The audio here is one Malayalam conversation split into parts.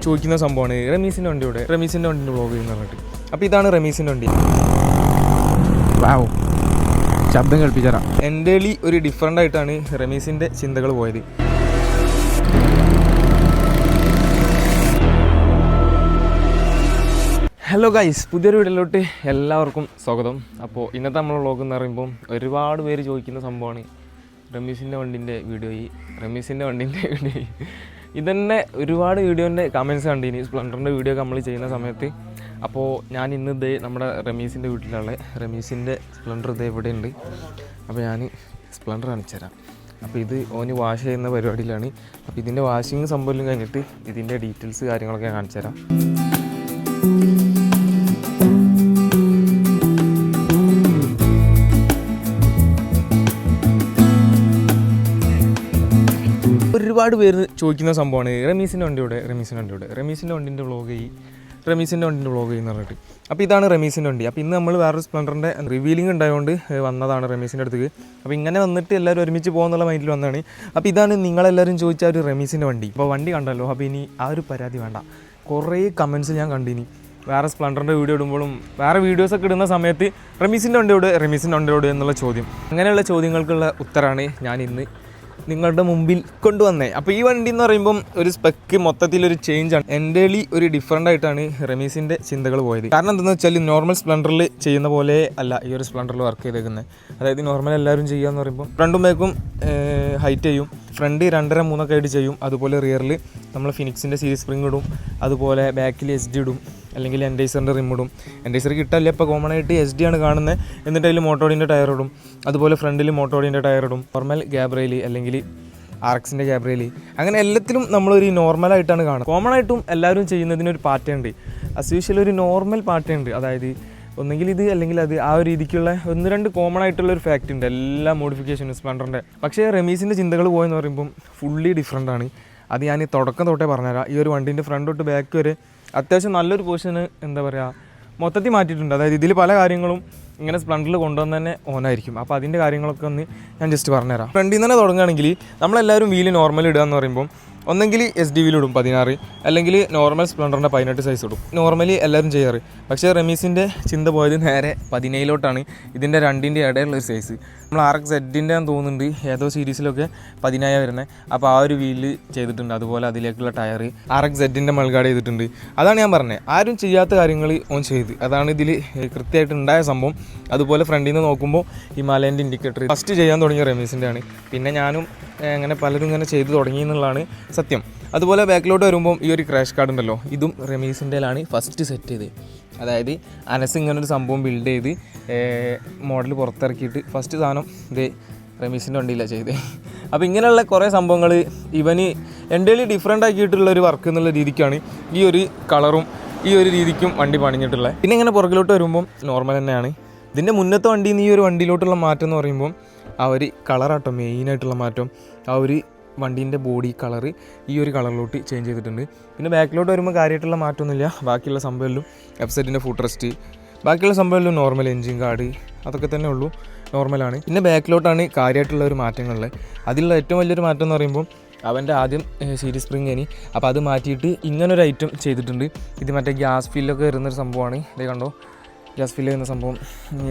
ചോദിക്കുന്ന സംഭവമാണ് റമീസിൻ്റെ വണ്ടിയുടെ വ്ളോഗ് ചെയ്യുന്ന പറഞ്ഞിട്ട്. അപ്പോൾ ഇതാണ് റമീസിൻ്റെ വണ്ടി. ശബ്ദം കേൾപ്പിച്ചാ എൻ്റെ ഒരു ഡിഫറൻ്റ് ആയിട്ടാണ് റമീസിൻ്റെ ചിന്തകൾ പോയത്. ഹലോ ഗൈസ്, പുതിയൊരു വീഡിയോയിലോട്ട് എല്ലാവർക്കും സ്വാഗതം. അപ്പോൾ ഇന്നത്തെ നമ്മൾ വ്ളോഗ് എന്ന് പറയുമ്പം ഒരുപാട് പേര് ചോദിക്കുന്ന സംഭവമാണ് റമീസിൻ്റെ വണ്ടിൻ്റെ വീഡിയോ. ഇതന്നെ ഒരുപാട് വീഡിയോൻ്റെ കമൻസ് കണ്ടിനി സ്പ്ലെൻഡറിൻ്റെ വീഡിയോ നമ്മൾ ചെയ്യുന്ന സമയത്ത്. അപ്പോൾ ഞാൻ ഇന്ന് നമ്മുടെ റമീസിൻ്റെ വീട്ടിലുള്ള റമീസിൻ്റെ സ്പ്ലെൻഡർ ഇവിടെ ഉണ്ട്. അപ്പോൾ ഞാൻ സ്പ്ലെൻഡർ കാണിച്ചു തരാം. അപ്പോൾ ഇത് ഓന് വാഷ് ചെയ്യുന്ന പരിപാടിയിലാണ്. അപ്പോൾ ഇതിൻ്റെ വാഷിങ് സംഭവം കഴിഞ്ഞിട്ട് ഇതിൻ്റെ ഡീറ്റെയിൽസ് കാര്യങ്ങളൊക്കെ കാണിച്ചു തരാം. ഒരുപാട് പേര് ചോദിക്കുന്ന സംഭവമാണ് റമീസിൻ്റെ വണ്ടിൻ്റെ വ്ളോഗ് ചെയ്യുന്ന പറഞ്ഞിട്ട്. അപ്പോൾ ഇതാണ് റമീസിൻ്റെ വണ്ടി. അപ്പോൾ ഇന്ന് നമ്മൾ വേറൊരു സ്പ്ലെൻഡറിൻ്റെ റിവീലിംഗ് ഉണ്ടായതുകൊണ്ട് വന്നതാണ് റമീസിൻ്റെ അടുത്തേക്ക്. അപ്പോൾ ഇങ്ങനെ വന്നിട്ട് എല്ലാവരും ഒരുമിച്ച് പോകുന്നുള്ള മൈൻഡിൽ വന്നതാണ്. അപ്പോൾ ഇതാണ് നിങ്ങളെല്ലാവരും ചോദിച്ച ഒരു റമീസിൻ്റെ വണ്ടി. അപ്പോൾ വണ്ടി കണ്ടല്ലോ, അപ്പോൾ ഇനി ആ ഒരു പരാതി വേണ്ട. കുറേ കമൻസ് ഞാൻ കണ്ടിനി വേറെ സ്പ്ലെൻഡറിൻ്റെ വീഡിയോ ഇടുമ്പോഴും വേറെ വീഡിയോസൊക്കെ ഇടുന്ന സമയത്ത് റമീസിൻ്റെ വണ്ടിയോട് എന്നുള്ള ചോദ്യം. അങ്ങനെയുള്ള ചോദ്യങ്ങൾക്കുള്ള ഉത്തരമാണ് ഞാൻ ഇന്ന് നിങ്ങളുടെ മുമ്പിൽ കൊണ്ടുവന്നേ. അപ്പോൾ ഈ വണ്ടി എന്ന് പറയുമ്പം ഒരു സ്പെക്ക് മൊത്തത്തിലൊരു ചേഞ്ചാണ്. എൻ്റെ ഒരു ഡിഫറൻ്റ് ആയിട്ടാണ് റമീസിൻ്റെ ചിന്തകൾ പോയത്. കാരണം എന്താണെന്ന് വെച്ചാൽ നോർമൽ സ്പ്ലെൻഡറിൽ ചെയ്യുന്ന പോലെ അല്ല ഈ ഒരു സ്പ്ലെൻഡറിൽ വർക്ക് ചെയ്തേക്കുന്നത്. അതായത് നോർമൽ എല്ലാവരും ചെയ്യുക എന്ന് പറയുമ്പോൾ ഫ്രണ്ടും ബാക്കും ഹൈറ്റ് ചെയ്യും, ഫ്രണ്ട് 2.5-3 ആയിട്ട് ചെയ്യും. അതുപോലെ റിയറിൽ നമ്മൾ ഫിനിക്സിൻ്റെ സീരീസ് സ്പ്രിങ് ഇടും, അതുപോലെ ബാക്കിൽ SD ഇടും, അല്ലെങ്കിൽ എൻഡൈസറിൻ്റെ റിം ഇടും. എൻഡൈസർ കിട്ടാല്ല, ഇപ്പോൾ കോമൺ ആയിട്ട് SD ആണ് കാണുന്നത്. എന്നിട്ട് അതിൽ മോട്ടോഡിൻ്റെ ടയർ ഇടും, അതുപോലെ ഫ്രണ്ടിൽ മോട്ടോഡിൻ്റെ ടയർ ഇടും. നോർമൽ ഗ്യാബ്രയിൽ അല്ലെങ്കിൽ RXൻ്റെ ഗ്യാബ്രയിൽ, അങ്ങനെ എല്ലാത്തിലും നമ്മളൊരു നോർമലായിട്ടാണ് കാണുന്നത്. കോമൺ ആയിട്ടും എല്ലാവരും ചെയ്യുന്നതിനൊരു പാറ്റേൺ ഉണ്ട്. ആസ് യൂഷ്വൽ ഒരു നോർമൽ പാറ്റേൺ ഉണ്ട്. അതായത് ഒന്നെങ്കിൽ ഇത് അല്ലെങ്കിൽ അത്, ആ ഒരു രീതിക്കുള്ള 1-2 കോമൺ ആയിട്ടുള്ള ഒരു ഫാക്റ്റ് ഉണ്ട് എല്ലാ മോഡിഫിക്കേഷനും സ്പ്ലെൻഡറിൻ്റെ. പക്ഷേ റമീസിൻ്റെ ചിന്തകൾ പോയെന്ന് പറയുമ്പം ഫുള്ളി ഡിഫറെൻ്റ് ആണ്. അത് ഞാൻ തുടക്കം തൊട്ടേ പറഞ്ഞുതരാം. ഈ ഒരു വണ്ടീൻ്റെ ഫ്രണ്ട് തൊട്ട് ബാക്ക് വരെ അത്യാവശ്യം നല്ലൊരു പൊസിഷന് എന്താ പറയുക മൊത്തത്തിൽ മാറ്റിയിട്ടുണ്ട്. അതായത് ഇതിൽ പല കാര്യങ്ങളും ഇങ്ങനെ സ്പ്ലെൻഡറിൽ കൊണ്ടുവന്ന് തന്നെ ഓനായിരിക്കും. അപ്പോൾ അതിൻ്റെ കാര്യങ്ങളൊക്കെ ഒന്ന് ഞാൻ ജസ്റ്റ് പറഞ്ഞുതരാം. ഫ്രണ്ടിൽ നിന്ന് തന്നെ തുടങ്ങുകയാണെങ്കിൽ നമ്മളെല്ലാവരും വീല് നോർമൽ ഇടുക എന്ന് പറയുമ്പോൾ ഒന്നെങ്കിൽ SD വീലിടും 16, അല്ലെങ്കിൽ നോർമൽ സ്പ്ലെൻഡറിൻ്റെ 18 സൈസ് ഇടും. നോർമലി എല്ലാവരും ചെയ്യാറ്. പക്ഷേ റമീസിൻ്റെ ചിന്ത പോയത് നേരെ 17 ഇതിൻ്റെ രണ്ടിൻ്റെ ഇടയിലുള്ളൊരു സൈസ്. നമ്മൾ RXZൻ്റെ തോന്നുന്നുണ്ട് ഏതോ സീരീസിലൊക്കെ 17 വരുന്നത്. അപ്പോൾ ആ ഒരു വീല് ചെയ്തിട്ടുണ്ട്. അതുപോലെ അതിലേക്കുള്ള ടയർ RXZൻ്റെ മൾഗാഡ് ചെയ്തിട്ടുണ്ട്. അതാണ് ഞാൻ പറഞ്ഞത്, ആരും ചെയ്യാത്ത കാര്യങ്ങൾ ഓൻ ചെയ്ത്. അതാണ് ഇതിൽ കൃത്യമായിട്ട് ഉണ്ടായ സംഭവം. അതുപോലെ ഫ്രണ്ടിൽ നിന്ന് നോക്കുമ്പോൾ ഹിമാലയൻ്റെ ഇൻഡിക്കേറ്റർ ഫസ്റ്റ് ചെയ്യാൻ തുടങ്ങിയ റമീസിൻ്റെ ആണ്. പിന്നെ ഞാനും അങ്ങനെ പലരും ഇങ്ങനെ ചെയ്ത് തുടങ്ങി എന്നുള്ളതാണ് സത്യം. അതുപോലെ ബാക്കിലോട്ട് വരുമ്പം ഈ ഒരു ക്രാഷ് കാർഡ് ഉണ്ടല്ലോ, ഇതും റമീസിൻ്റെയിലാണ് ഫസ്റ്റ് സെറ്റ് ചെയ്ത്. അതായത് അനസ് ഇങ്ങനൊരു സംഭവം ബിൽഡ് ചെയ്ത് മോഡൽ പുറത്തിറക്കിയിട്ട് ഫസ്റ്റ് സാധനം ഇത് റമീസിൻ്റെ വണ്ടിയിലാണ് ചെയ്തത്. അപ്പോൾ ഇങ്ങനെയുള്ള കുറേ സംഭവങ്ങൾ ഇവന് എൻ്റെ ഡിഫറെൻ്റ് ആക്കിയിട്ടുള്ളൊരു വർക്ക് എന്നുള്ള രീതിക്കാണ് ഈ ഒരു കളറും ഈ ഒരു രീതിക്കും വണ്ടി പണിഞ്ഞിട്ടുള്ളത്. പിന്നെ ഇങ്ങനെ പുറകിലോട്ട് വരുമ്പം നോർമൽ തന്നെയാണ്. ഇതിൻ്റെ മുന്നത്തെ വണ്ടിയിൽ നിന്ന് ഈ ഒരു വണ്ടിയിലോട്ടുള്ള മാറ്റം എന്ന് പറയുമ്പം ആ ഒരു കളറാട്ടോ മെയിനായിട്ടുള്ള മാറ്റം. ആ ഒരു വണ്ടീൻ്റെ ബോഡി കളറ് ഈ ഒരു കളറിലോട്ട് ചേഞ്ച് ചെയ്തിട്ടുണ്ട്. പിന്നെ ബാക്കിലോട്ട് വരുമ്പോൾ കാര്യമായിട്ടുള്ള മാറ്റമൊന്നുമില്ല. ബാക്കിയുള്ള സംഭവമെല്ലാം എഫ്സെറ്റിൻ്റെ ഫുഡ് റെസ്റ്റ്, ബാക്കിയുള്ള സംഭവമെല്ലാം നോർമൽ എൻജിൻ കാർഡ് അതൊക്കെ തന്നെ ഉള്ളൂ, നോർമലാണ്. പിന്നെ ബാക്കിലോട്ടാണ് കാര്യമായിട്ടുള്ള ഒരു മാറ്റങ്ങളുള്ളത്. അതിലുള്ള ഏറ്റവും വലിയൊരു മാറ്റം എന്ന് പറയുമ്പോൾ അവൻ്റെ ആദ്യം സീരീസ് സ്പ്രിങ് ഇനി, അപ്പോൾ അത് മാറ്റിയിട്ട് ഇങ്ങനൊരു ഐറ്റം ചെയ്തിട്ടുണ്ട്. ഇത് മറ്റേ ഗ്യാസ് ഫീലൊക്കെ വരുന്നൊരു സംഭവമാണ്. ഇത് കണ്ടോ, ഗ്യാസ് ഫില്ല് ചെയ്യുന്ന സംഭവം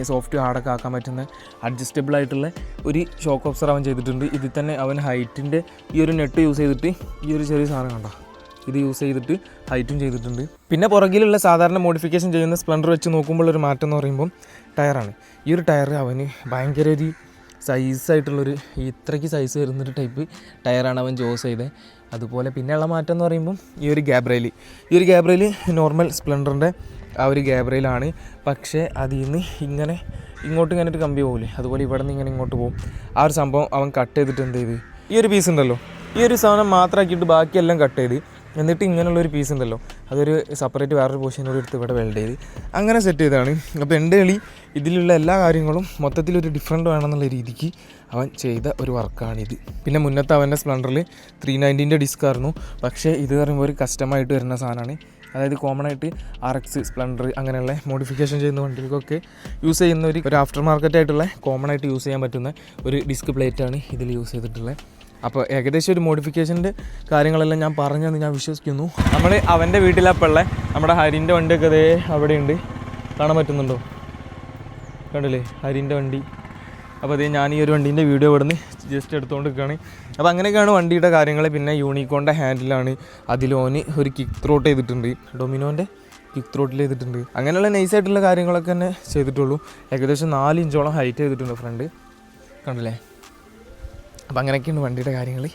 സോഫ്റ്റ് ഹാർഡൊക്കെ ആക്കാൻ പറ്റുന്ന അഡ്ജസ്റ്റബിൾ ആയിട്ടുള്ള ഒരു ഷോക്ക് ഓബ്സർ അവൻ ചെയ്തിട്ടുണ്ട്. ഇതിൽ തന്നെ അവൻ ഹൈറ്റിൻ്റെ ഈ ഒരു നെറ്റ് യൂസ് ചെയ്തിട്ട് ഈ ഒരു ചെറിയ സാധനം കണ്ടോ, ഇത് യൂസ് ചെയ്തിട്ട് ഹൈറ്റും ചെയ്തിട്ടുണ്ട്. പിന്നെ പുറകിലുള്ള സാധാരണ മോഡിഫിക്കേഷൻ ചെയ്യുന്ന സ്പ്ലെൻഡർ വെച്ച് നോക്കുമ്പോൾ ഒരു മാറ്റം എന്ന് പറയുമ്പം ടയറാണ്. ഈ ഒരു ടയർ അവന് ഭയങ്കര ഒരു സൈസായിട്ടുള്ളൊരു ഇത്രയ്ക്ക് സൈസ് വരുന്നൊരു ടൈപ്പ് ടയറാണ് അവൻ ചോയ്സ് ചെയ്തത്. അതുപോലെ പിന്നെയുള്ള മാറ്റം എന്ന് പറയുമ്പം ഈ ഒരു ഗ്യാബ്രയിൽ നോർമൽ സ്പ്ലെൻഡറിൻ്റെ ആ ഒരു ഗ്യാബ്രയിലാണ്. പക്ഷേ അതിൽ നിന്ന് ഇങ്ങനെ ഇങ്ങനെ ഒരു കമ്പി പോകില്ലേ, അതുപോലെ ഇവിടെ നിന്ന് ഇങ്ങനെ ഇങ്ങോട്ട് പോകും. ആ ഒരു സംഭവം അവൻ കട്ട് ചെയ്തിട്ട് എന്ത് ചെയ്ത് ഈ ഒരു പീസ് ഉണ്ടല്ലോ, ഈ ഒരു സാധനം മാത്രമാക്കിയിട്ട് ബാക്കിയെല്ലാം കട്ട് ചെയ്ത് എന്നിട്ട് ഇങ്ങനെയുള്ളൊരു പീസ് ഉണ്ടല്ലോ അതൊരു സെപ്പറേറ്റ് വേറൊരു പോർഷനോട് എടുത്ത് ഇവിടെ വെൽഡ് ചെയ്ത് അങ്ങനെ സെറ്റ് ചെയ്തതാണ്. അപ്പോൾ എൻ്റെ ഇതിലുള്ള എല്ലാ കാര്യങ്ങളും മൊത്തത്തിലൊരു ഡിഫറെൻ്റ് വേണമെന്നുള്ള രീതിക്ക് അവൻ ചെയ്ത ഒരു വർക്കാണിത്. പിന്നെ മുന്നത്തെ അവൻ്റെ സ്പ്ലെൻഡറിൽ 390ൻ്റെ ഡിസ്ക് ആയിരുന്നു. പക്ഷേ ഇത് പറയുമ്പോൾ ഒരു കസ്റ്റമായിട്ട് വരുന്ന സാധനമാണ്. അതായത് കോമൺ ആയിട്ട് RX, സ്പ്ലെൻഡർ അങ്ങനെയുള്ള മോഡിഫിക്കേഷൻ ചെയ്യുന്ന വണ്ടികൾക്കൊക്കെ യൂസ് ചെയ്യുന്ന ഒരു ആഫ്റ്റർ മാർക്കറ്റ് ആയിട്ടുള്ള കോമൺ ആയിട്ട് യൂസ് ചെയ്യാൻ പറ്റുന്ന ഒരു ഡിസ്ക് പ്ലേറ്റാണ് ഇതിൽ യൂസ് ചെയ്തിട്ടുള്ളത്. അപ്പോൾ ഏകദേശം ഒരു മോഡിഫിക്കേഷൻ്റെ കാര്യങ്ങളെല്ലാം ഞാൻ പറഞ്ഞെന്ന് ഞാൻ വിശ്വസിക്കുന്നു. നമ്മൾ അവൻ്റെ വീട്ടിലപ്പോൾ ഉള്ള നമ്മുടെ ഹരിൻ്റെ വണ്ടിയൊക്കെ അതേ അവിടെയുണ്ട്, കാണാൻ പറ്റുന്നുണ്ടോ? കണ്ടില്ലേ ഹരിൻ്റെ വണ്ടി. അപ്പോൾ അതേ ഞാൻ ഈ ഒരു വണ്ടീൻ്റെ വീഡിയോ ഇവിടുന്ന് ജസ്റ്റ് എടുത്തുകൊണ്ട് നിൽക്കുകയാണ്. അപ്പോൾ അങ്ങനെയൊക്കെയാണ് വണ്ടിയുടെ കാര്യങ്ങൾ. പിന്നെ യൂണിക്കോണിൻ്റെ ഹാൻഡിലാണ്, അതിലോന് ഒരു കിക്ക് ത്രോട്ട് ചെയ്തിട്ടുണ്ട്, ഡൊമിനോൻ്റെ കിക്ക് ത്രോട്ടിൽ ചെയ്തിട്ടുണ്ട്. അങ്ങനെയുള്ള നൈസായിട്ടുള്ള കാര്യങ്ങളൊക്കെ തന്നെ ചെയ്തിട്ടുള്ളൂ. ഏകദേശം 4 ഇഞ്ചോളം ഹൈറ്റ് ചെയ്തിട്ടുണ്ട് ഫ്രണ്ട്, കണ്ടില്ലേ? അപ്പോൾ അങ്ങനെയൊക്കെയാണ് വണ്ടിയുടെ കാര്യങ്ങൾ.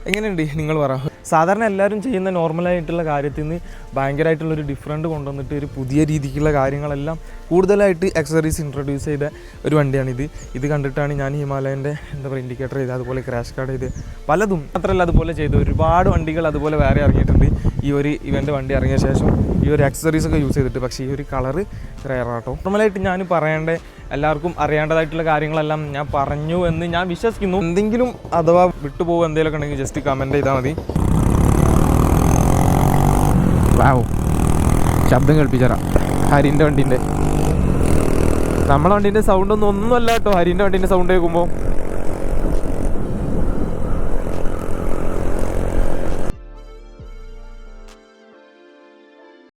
എങ്ങനെയുണ്ട് നിങ്ങൾ പറ? സാധാരണ എല്ലാവരും ചെയ്യുന്ന നോർമലായിട്ടുള്ള കാര്യത്തിൽ നിന്ന് ഭയങ്കരമായിട്ടുള്ളൊരു ഡിഫറൻറ്റ് കൊണ്ടുവന്നിട്ട് ഒരു പുതിയ രീതിക്കുള്ള കാര്യങ്ങളെല്ലാം കൂടുതലായിട്ട് അക്സസറീസ് ഇൻട്രൊഡ്യൂസ് ചെയ്ത ഒരു വണ്ടിയാണിത്. ഇത് കണ്ടിട്ടാണ് ഞാൻ ഹിമാലയൻ്റെ എന്താ പറയുക ഇൻഡിക്കേറ്റർ ചെയ്ത്, അതുപോലെ ക്രാഷ് കാർഡ് ചെയ്ത് പലതും മാത്രമല്ല അതുപോലെ ചെയ്ത് ഒരുപാട് വണ്ടികൾ അതുപോലെ വേറെ ഇറങ്ങിയിട്ടുണ്ട്. ഈ ഒരു ഇവൻ്റെ വണ്ടി ഇറങ്ങിയ ശേഷം ഈ ഒരു അക്സസറീസൊക്കെ യൂസ് ചെയ്തിട്ട്. പക്ഷേ ഈ ഒരു കളറ് റയറാട്ടോ. നോർമലായിട്ട് ഞാൻ പറയേണ്ട എല്ലാവർക്കും അറിയേണ്ടതായിട്ടുള്ള കാര്യങ്ങളെല്ലാം ഞാൻ പറഞ്ഞു എന്ന് ഞാൻ വിശ്വസിക്കുന്നു. എന്തെങ്കിലും അഥവാ വിട്ടുപോകുക എന്തെങ്കിലുമൊക്കെ ഉണ്ടെങ്കിൽ ജസ്റ്റ് കമൻറ്റ് ചെയ്താൽ മതി. വാവ്, ശബ്ദം കേൾപ്പിച്ചേരാം ഹരിൻ്റെ വണ്ടീൻ്റെ. നമ്മളെ വണ്ടീൻ്റെ സൗണ്ടൊന്നും ഒന്നുമല്ല കേട്ടോ ഹരിൻ്റെ വണ്ടീൻ്റെ സൗണ്ട് കേൾക്കുമ്പോൾ.